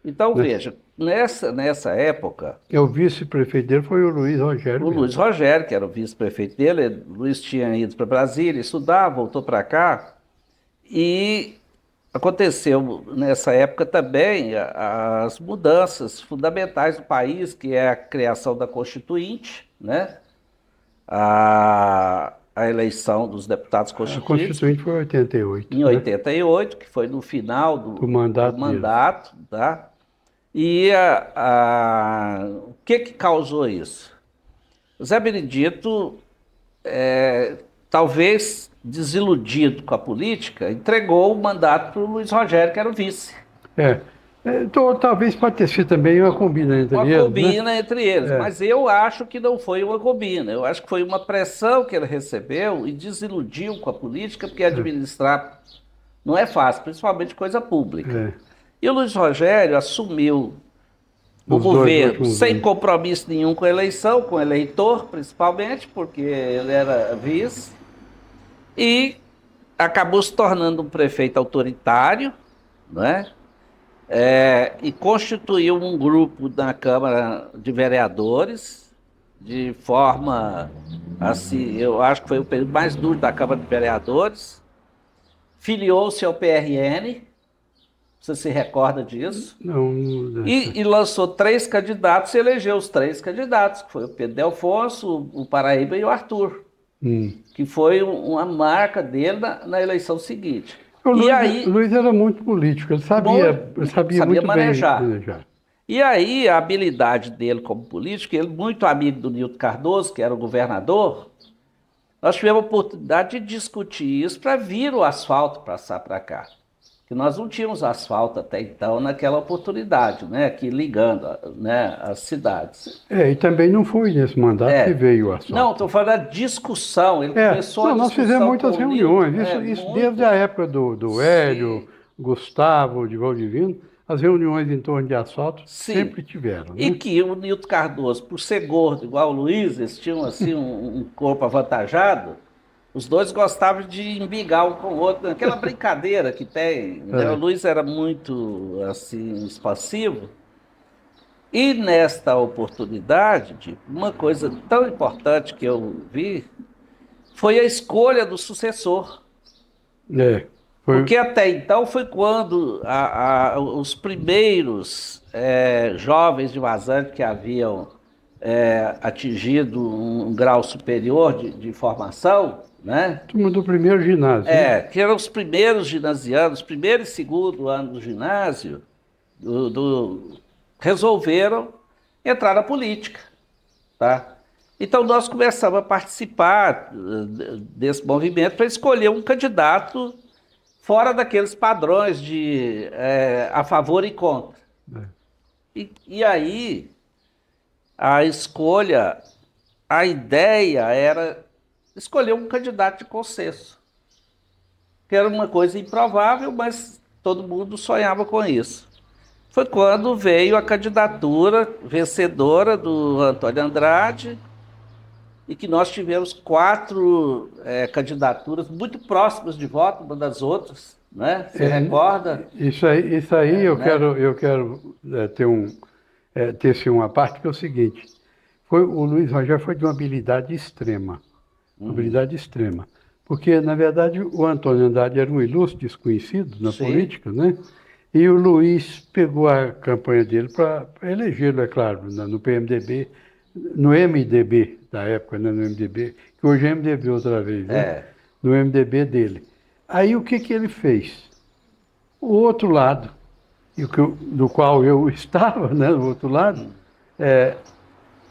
Então, né? veja, nessa época, O vice-prefeito dele foi o Luiz Rogério o mesmo. Luiz Rogério, que era o vice-prefeito dele, o Luiz tinha ido para Brasília estudar, voltou para cá, e aconteceu nessa época também as mudanças fundamentais do país, que é a criação da Constituinte, né? A eleição dos deputados A constituintes Constituinte foi em 88, em né? 88, que foi no final Do do mandato dele. mandato, tá? E o que causou isso? O Zé Benedito, talvez desiludido com a política, entregou o mandato para o Luiz Rogério, que era o vice. É. Então, talvez pode ter sido também uma combina Uma entre eles, né? combina entre eles, É, mas eu acho que não foi uma combina. Eu acho que foi uma pressão que ele recebeu e desiludiu com a política, porque administrar não é fácil, principalmente coisa pública. é. E o Luiz Rogério assumiu o Os dois governo últimos sem anos. compromisso nenhum com a eleição, com o eleitor, principalmente, porque ele era vice, e acabou se tornando um prefeito autoritário, né? E constituiu um grupo na Câmara de Vereadores, de forma assim, eu acho que foi o período mais duro da Câmara de Vereadores, filiou-se ao PRN, você se recorda disso? Não, E lançou três candidatos e elegeu os três candidatos, que foi o Pedro Delfonso, o Paraíba e o Arthur, hum. que foi uma marca dele na eleição seguinte. O E Luiz, o aí, Luiz era muito político, ele sabia sabia muito bem manejar. manejar. E aí, a habilidade dele como político, ele muito amigo do Nilton Cardoso, que era o governador, nós tivemos a oportunidade de discutir isso para vir o asfalto passar para cá. Que nós não tínhamos asfalto até então naquela oportunidade, né? Aqui ligando, né, as cidades. E também não foi nesse mandato que veio o Não, asfalto. estou falando da discussão. Ele começou a Não, nós fizemos discussão muitas com o Nilton, reuniões, isso desde a muitas. época do Hélio, Sim, Gustavo, de Valdivino, as reuniões em torno de asfalto sim. sempre tiveram, E né? que o Nilton Cardoso, por ser gordo igual o Luiz, eles tinham assim um corpo avantajado. Os dois gostavam de embigar um com o outro, aquela brincadeira que tem, né? O É. Luiz era muito assim expansivo. E nesta oportunidade, uma coisa tão importante que eu vi foi a escolha do sucessor. É, foi, Porque até então foi quando os primeiros jovens de Vazante que haviam atingido um grau superior de formação, né? turma do primeiro ginásio, né? Que eram os primeiros ginasianos, primeiro e segundo ano do ginásio, resolveram entrar na política, tá? Então nós começamos a participar desse movimento para escolher um candidato fora daqueles padrões de a favor e contra. E aí a escolha, a ideia era escolher um candidato de consenso, que era uma coisa improvável, mas todo mundo sonhava com isso. Foi quando veio a candidatura vencedora do Antônio Andrade e que nós tivemos quatro candidaturas muito próximas de voto uma das outras, né? Você É, recorda? isso aí Né? eu quero ter assim, uma parte que é o seguinte, o Luiz Rogério foi de uma habilidade extrema, porque na verdade o Antônio Andrade era um ilustre desconhecido na Sim, política, né? E o Luiz pegou a campanha dele para elegê-lo, é claro, no PMDB, no MDB da época, né, no MDB, que hoje é MDB outra vez, né? é. No MDB dele. Aí o que ele fez? O outro lado, do qual eu estava, né, do outro lado,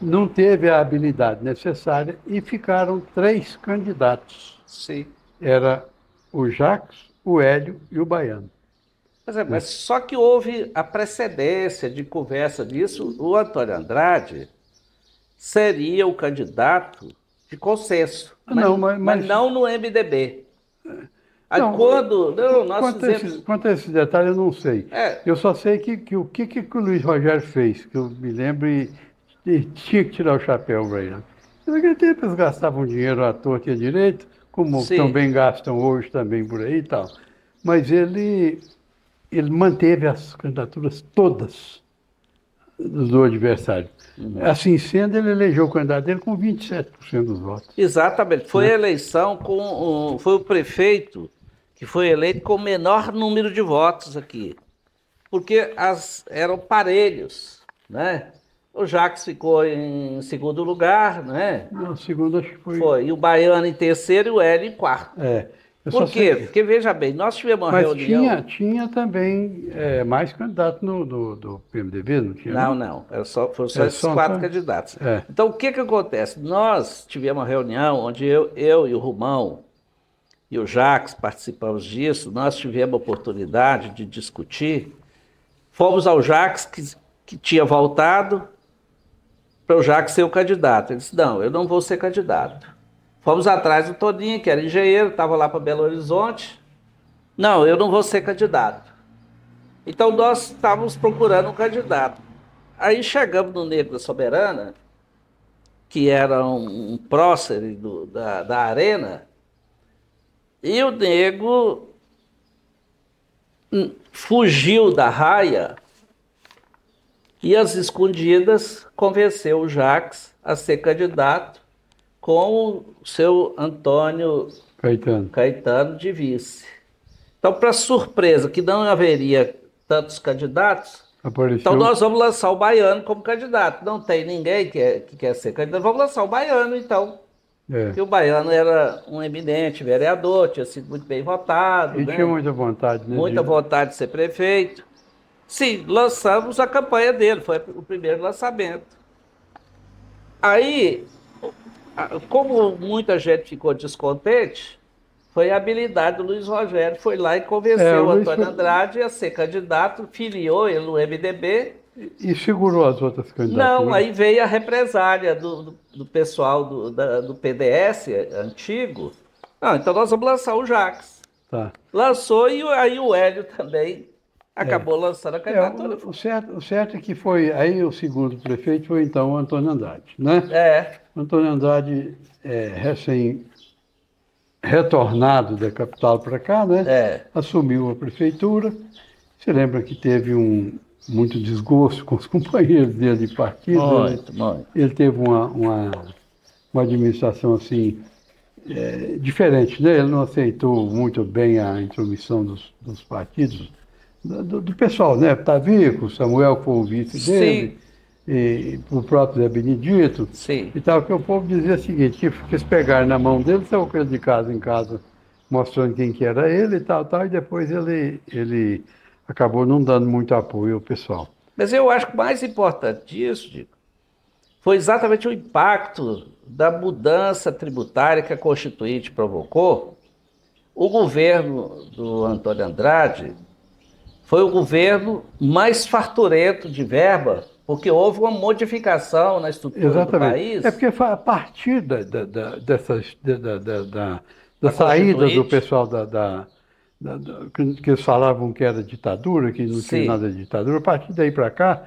não teve a habilidade necessária e ficaram três candidatos. Sim. Era o Jacques, o Hélio e o Baiano. Pois é, Né? mas só que houve a precedência de conversa disso. O Antônio Andrade seria o candidato de consenso, Não, mas não no MDB. Aí não, quando. Não, nós fizemos. quanto a esse detalhe eu não sei. É, Eu só sei que o Luiz Rogério fez, que eu me lembro e tinha que tirar o chapéu para ele. Naquele tempo eles gastavam dinheiro à torta e à direito, como sim, também gastam hoje também por aí e tal. Mas ele manteve as candidaturas todas do adversário. Assim sendo, ele elegeu o candidato dele com 27% dos votos. Exatamente. Foi a eleição foi o prefeito que foi eleito com o menor número de votos aqui. Porque eram parelhos, né? O Jacques ficou em segundo lugar, né? No segundo, acho que foi. Foi. E o Baiano em terceiro e o Hélio em quarto. Eu Por só quê? sei- Porque, veja bem, nós tivemos uma Mas reunião... tinha também mais candidato do PMDB, não tinha? Não. Foram só esses Só 4 candidatos. É. Então, o que acontece? Nós tivemos uma reunião onde eu e o Rumão e o Jacques participamos disso, nós tivemos a oportunidade de discutir. Fomos ao Jacques, que tinha voltado, para o Jacques ser o candidato. Ele disse, não, eu não vou ser candidato. Fomos atrás do Toninho, que era engenheiro, estava lá para Belo Horizonte. Não, eu não vou ser candidato. Então nós estávamos procurando um candidato. Aí chegamos no Negro da Soberana, que era um prócer da Arena, e o Nego fugiu da raia e às escondidas convenceu o Jacques a ser candidato com o seu Antônio Caetano de vice. Então, para surpresa que não haveria tantos candidatos, apareceu. Então nós vamos lançar o Baiano como candidato. Não tem ninguém que quer ser candidato, vamos lançar o Baiano então. E o Baiano era um eminente vereador, tinha sido muito bem votado. E né? tinha muita vontade, né? Muita vontade de ser prefeito. Sim, lançamos a campanha dele, foi o primeiro lançamento. Aí, como muita gente ficou descontente, foi a habilidade do Luiz Rogério, foi lá e convenceu o Antônio Andrade a ser candidato, filiou ele no MDB. E segurou as outras candidaturas? Não, aí veio a represália do pessoal do PDS antigo. Não, então nós vamos lançar o Jacques. Tá. Lançou e aí o Hélio também acabou lançando a candidatura. O certo é que foi, aí o segundo prefeito foi então o Antônio Andrade, né? O Antônio Andrade, retornado da capital para cá, né? Assumiu a prefeitura. Você lembra que teve muito desgosto com os companheiros dele de partido? Muito. Ele teve uma administração assim diferente, né? Ele não aceitou muito bem a intromissão dos partidos, do pessoal, né? Tavico, Samuel, que foi o vice dele, e o próprio Zé Benedito. Sim. E tal, que o povo dizia o seguinte, que eles pegaram na mão dele, saiu com ele de casa em casa, mostrando quem que era ele e tal, e depois ele acabou não dando muito apoio ao pessoal. Mas eu acho que o mais importante disso, Dico, foi exatamente o impacto da mudança tributária que a Constituinte provocou. O governo do Antônio Andrade foi o governo mais farturento de verba, porque houve uma modificação na estrutura do país. É porque a partir da saída do pessoal que eles falavam que era ditadura, que não tinha nada de ditadura, a partir daí para cá,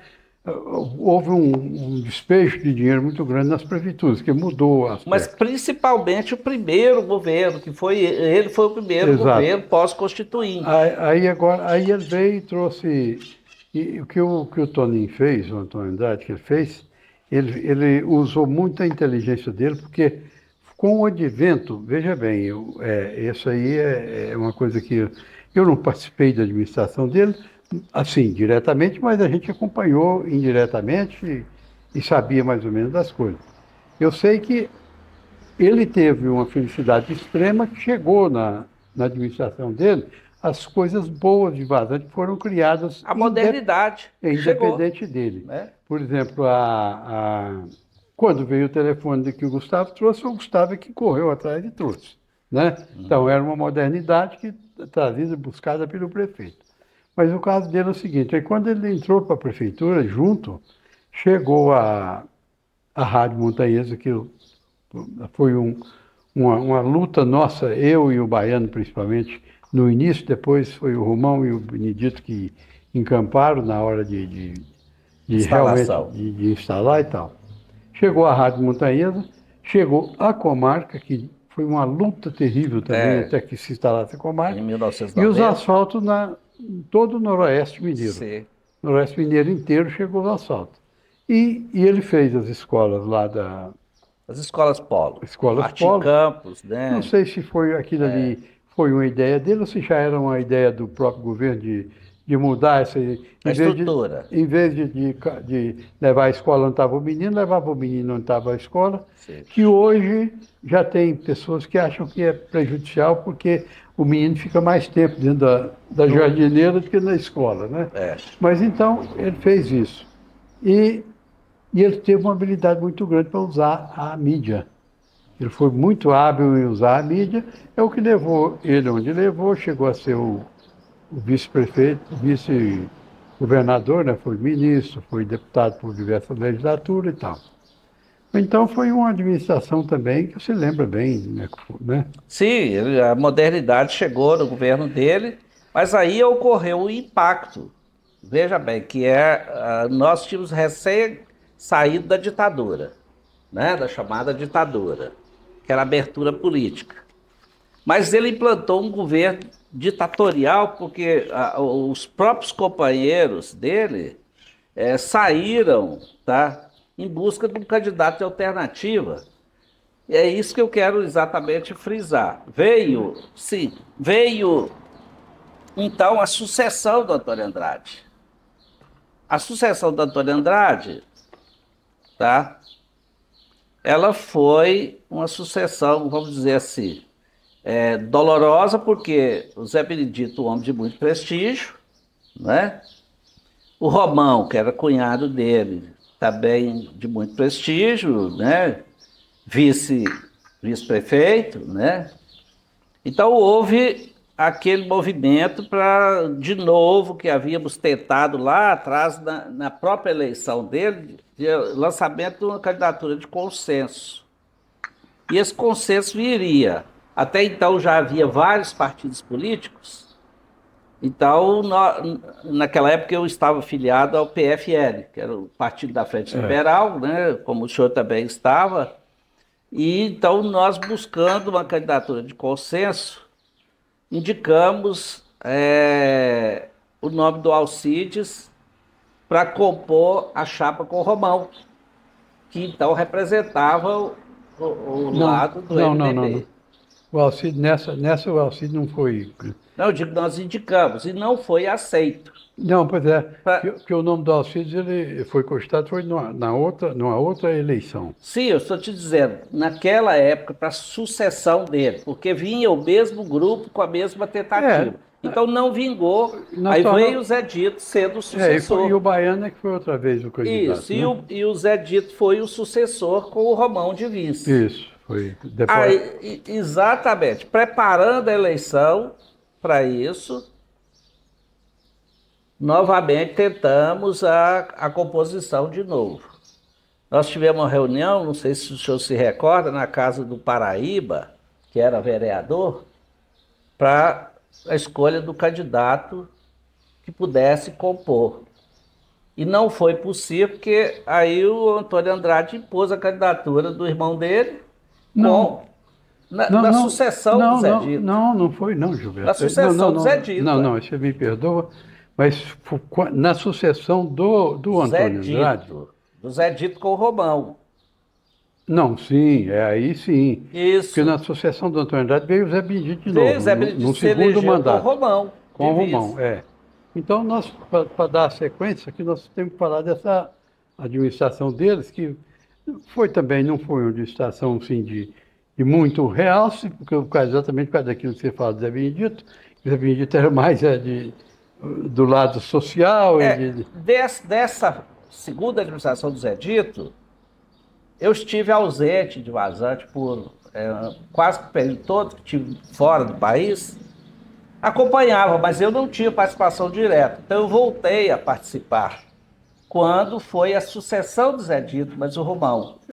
houve um despejo de dinheiro muito grande nas prefeituras, que mudou as Mas principalmente o primeiro governo, ele foi o primeiro governo pós-constituinte. Aí ele veio e trouxe. E o que o Toninho fez, o Antônio Andrade, que ele fez, ele usou muito a inteligência dele, porque com o advento, veja bem, isso aí é uma coisa que eu não participei da administração dele, assim, diretamente, mas a gente acompanhou indiretamente e sabia mais ou menos das coisas. Eu sei que ele teve uma felicidade extrema que chegou na administração dele, as coisas boas de Vazante foram criadas. A modernidade. Independente dele. Por exemplo, quando veio o telefone que o Gustavo trouxe, foi o Gustavo que correu atrás e trouxe. Né? Então, era uma modernidade que trazida, buscada pelo prefeito. Mas o caso dele é o seguinte, aí quando ele entrou para a prefeitura, chegou a Rádio Montanhesa, que foi uma luta nossa, eu e o Baiano principalmente, no início, depois foi o Romão e o Benedito que encamparam na hora de instalar e tal. Chegou a Rádio Montanhesa, chegou a comarca, que foi uma luta terrível também, até que se instalasse a comarca. Em 1990. E os asfaltos todo o Noroeste Mineiro. Sim. O Noroeste Mineiro inteiro chegou ao assalto. E ele fez as escolas lá da As escolas polo. Escolas Martim Polo. Campos, Não né? sei se foi aquilo ali, foi uma ideia dele ou se já era uma ideia do próprio governo de mudar essa. A estrutura. Em vez de levar a escola onde estava o menino, levava o menino onde estava a escola, Sim. que hoje já tem pessoas que acham que é prejudicial porque o menino fica mais tempo dentro da jardineira do que na escola, né? É. Mas então ele fez isso. E, e ele teve uma habilidade muito grande para usar a mídia. Ele foi muito hábil em usar a mídia, é o que levou ele onde levou, chegou a ser o vice-prefeito, vice-governador, né? Foi ministro, foi deputado por diversas legislaturas e tal. Então foi uma administração também que você lembra bem, né? Sim, a modernidade chegou no governo dele, mas aí ocorreu o impacto. Veja bem, nós tínhamos recém saído da ditadura, né? Da chamada ditadura, que era a abertura política. Mas ele implantou um governo ditatorial porque os próprios companheiros dele saíram, tá, em busca de um candidato de alternativa. E é isso que eu quero exatamente frisar. Veio então a sucessão do Antônio Andrade. A sucessão do Antônio Andrade, tá? Ela foi uma sucessão, vamos dizer assim, dolorosa, porque o Zé Benedito, um homem de muito prestígio, né? O Romão, que era cunhado dele, também de muito prestígio, né? Vice-prefeito, né? Então houve aquele movimento para, de novo, que havíamos tentado lá atrás, na própria eleição dele, de lançamento de uma candidatura de consenso. E esse consenso viria. Até então já havia vários partidos políticos. Então, naquela época eu estava afiliado ao PFL, que era o Partido da Frente Liberal, né? Como o senhor também estava. E então nós, buscando uma candidatura de consenso, indicamos o nome do Alcides para compor a chapa com o Romão, que então representava o lado do MDB. Não. O Alcide, nessa o Alcide não foi. Não, eu digo, nós indicamos e não foi aceito. Não, pois é, Pra- que o nome do Alcides ele foi cogitado foi numa outra eleição. Sim, eu estou te dizendo, naquela época, para a sucessão dele, porque vinha o mesmo grupo com a mesma tentativa. Então não vingou, Nós aí falamos- veio o Zé Dito sendo o E sucessor. o Baiano é que foi outra vez o candidato. Isso, Né? e o Zé Dito foi o sucessor com o Romão de vice. Isso, foi. Depois, Aí, exatamente, preparando a eleição para isso, novamente tentamos a composição de novo. Nós tivemos uma reunião, não sei se o senhor se recorda, na casa do Paraíba, que era vereador, para a escolha do candidato que pudesse compor. E não foi possível, porque aí o Antônio Andrade impôs a candidatura do irmão dele Não. na sucessão do Zé Dito. Não foi, não, Gilberto. Na sucessão do Zé Dito. Não, você me perdoa, mas na sucessão do Zé Antônio Andrade. Dito. Do Zé Dito com o Romão. Não, sim, aí sim. Isso. Porque na sucessão do Antônio Andrade veio o Zé Benedito de Veio novo, o Zé Benedito no se segundo elegeu mandato. com o Romão. Com o de Romão, vice. Então, nós, para dar a sequência, aqui nós temos que falar dessa administração deles, que não foi uma administração assim, de muito realce, exatamente por causa daquilo que você fala do Zé Benedito. O Zé Benedito era mais do lado social. Dessa segunda administração do Zé Dito, eu estive ausente de Vazante por quase que o período todo que estive fora do país. Acompanhava, mas eu não tinha participação direta. Então eu voltei a participar quando foi a sucessão do Zé Dito, mas o Romão.